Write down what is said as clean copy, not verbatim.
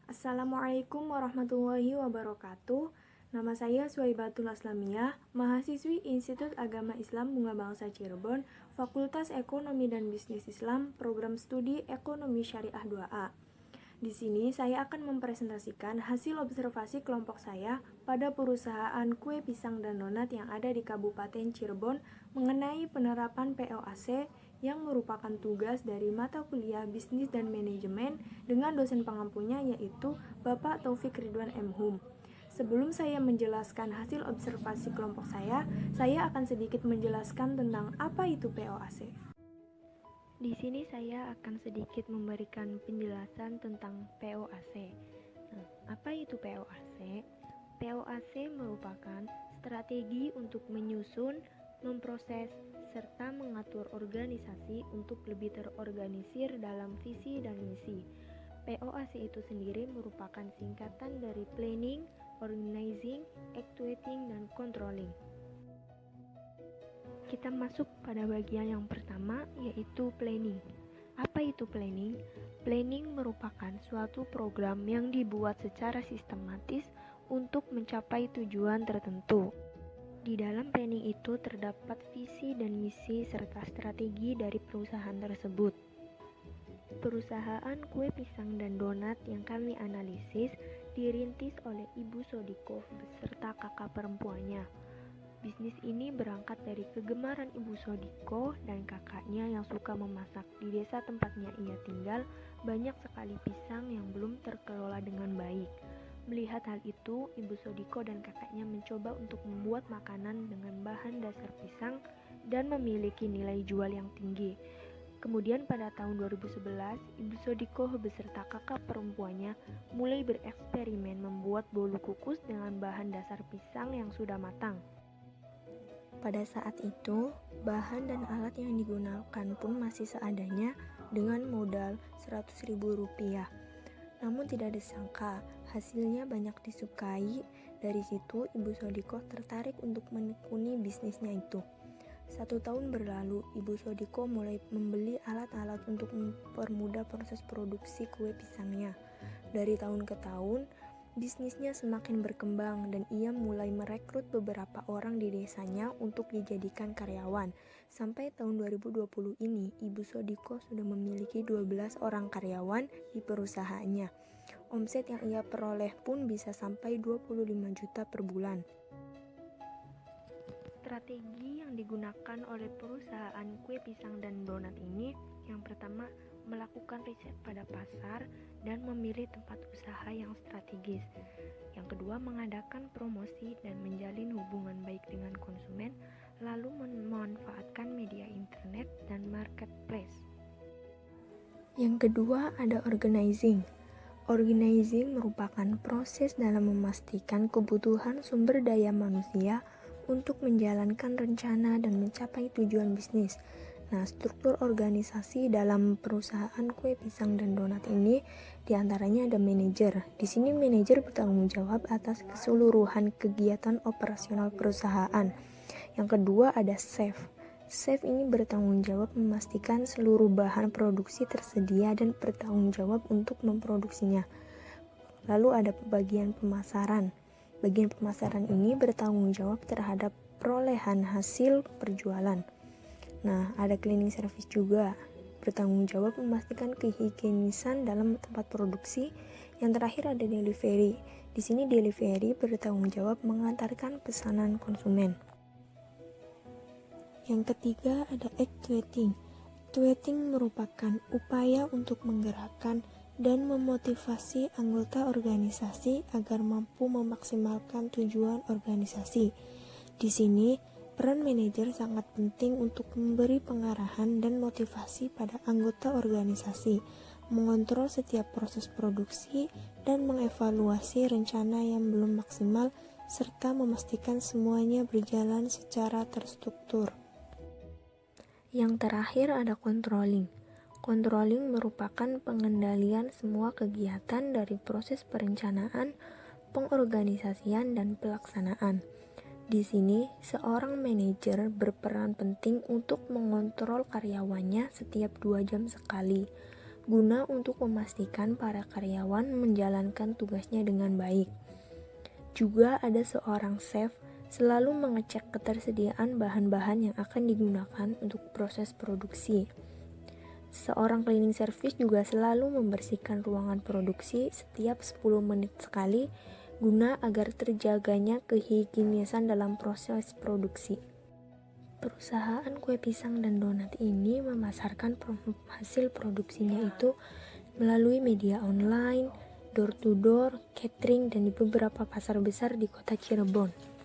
Assalamualaikum warahmatullahi wabarakatuh. Nama saya Suwaibatul Aslamiyah, mahasiswi Institut Agama Islam Bunga Bangsa Cirebon, Fakultas Ekonomi dan Bisnis Islam, Program Studi Ekonomi Syariah 2A. Di sini saya akan mempresentasikan hasil observasi kelompok saya pada perusahaan kue pisang dan donat yang ada di Kabupaten Cirebon mengenai penerapan POAC yang merupakan tugas dari mata kuliah Bisnis dan Manajemen dengan dosen pengampunya yaitu Bapak Taufik Ridwan M. Hum. Sebelum saya menjelaskan hasil observasi kelompok saya akan sedikit menjelaskan tentang apa itu POAC. Di sini saya akan sedikit memberikan penjelasan tentang POAC. Apa itu POAC? POAC merupakan strategi untuk menyusun, memproses, serta mengatur organisasi untuk lebih terorganisir dalam visi dan misi. POAC itu sendiri merupakan singkatan dari Planning, Organizing, Actuating, dan Controlling. Kita masuk pada bagian yang pertama, yaitu planning. Apa itu planning? Planning merupakan suatu program yang dibuat secara sistematis untuk mencapai tujuan tertentu. Di dalam planning itu terdapat visi dan misi serta strategi dari perusahaan tersebut. Perusahaan kue pisang dan donat yang kami analisis dirintis oleh Ibu Sodiko beserta kakak perempuannya. Bisnis ini berangkat dari kegemaran Ibu Sodiko dan kakaknya yang suka memasak. Di desa tempatnya ia tinggal, banyak sekali pisang yang belum terkelola dengan baik. Melihat hal itu, Ibu Sodiko dan kakaknya mencoba untuk membuat makanan dengan bahan dasar pisang dan memiliki nilai jual yang tinggi. Kemudian pada tahun 2011, Ibu Sodiko beserta kakak perempuannya mulai bereksperimen membuat bolu kukus dengan bahan dasar pisang yang sudah matang. Pada saat itu, bahan dan alat yang digunakan pun masih seadanya dengan modal Rp100.000. Namun tidak disangka, hasilnya banyak disukai. Dari situ, Ibu Sodiko tertarik untuk menekuni bisnisnya itu. 1 tahun berlalu, Ibu Sodiko mulai membeli alat-alat untuk mempermudah proses produksi kue pisangnya. Dari tahun ke tahun, bisnisnya semakin berkembang dan ia mulai merekrut beberapa orang di desanya untuk dijadikan karyawan. Sampai tahun 2020 ini, Ibu Sodiko sudah memiliki 12 orang karyawan di perusahaannya. Omset yang ia peroleh pun bisa sampai 25 juta per bulan. Strategi yang digunakan oleh perusahaan kue pisang dan donat ini, yang pertama, melakukan riset pada pasar dan memilih tempat usaha yang strategis. Yang kedua, mengadakan promosi dan menjalin hubungan baik dengan konsumen, lalu memanfaatkan media internet dan marketplace. Yang kedua, ada organizing. Organizing merupakan proses dalam memastikan kebutuhan sumber daya manusia untuk menjalankan rencana dan mencapai tujuan bisnis. Nah, struktur organisasi dalam perusahaan kue pisang dan donat ini diantaranya ada manajer. Di sini manajer bertanggung jawab atas keseluruhan kegiatan operasional perusahaan. Yang kedua ada chef. Chef ini bertanggung jawab memastikan seluruh bahan produksi tersedia dan bertanggung jawab untuk memproduksinya. Lalu ada bagian pemasaran. Bagian pemasaran ini bertanggung jawab terhadap perolehan hasil perjualan. Nah, ada cleaning service juga, bertanggung jawab memastikan kehigienisan dalam tempat produksi. Yang terakhir ada delivery. Di sini delivery bertanggung jawab mengantarkan pesanan konsumen. Yang ketiga ada actuating. Actuating merupakan upaya untuk menggerakkan dan memotivasi anggota organisasi agar mampu memaksimalkan tujuan organisasi. Di sini, peran manajer sangat penting untuk memberi pengarahan dan motivasi pada anggota organisasi, mengontrol setiap proses produksi, dan mengevaluasi rencana yang belum maksimal, serta memastikan semuanya berjalan secara terstruktur. Yang terakhir ada controlling. Controlling merupakan pengendalian semua kegiatan dari proses perencanaan, pengorganisasian, dan pelaksanaan. Di sini, seorang manajer berperan penting untuk mengontrol karyawannya setiap 2 jam sekali, guna untuk memastikan para karyawan menjalankan tugasnya dengan baik. Juga ada seorang chef selalu mengecek ketersediaan bahan-bahan yang akan digunakan untuk proses produksi. Seorang cleaning service juga selalu membersihkan ruangan produksi setiap 10 menit sekali guna agar terjaganya kehigienisan dalam proses produksi. Perusahaan kue pisang dan donat ini memasarkan hasil produksinya itu melalui media online, door to door, catering, dan di beberapa pasar besar di kota Cirebon.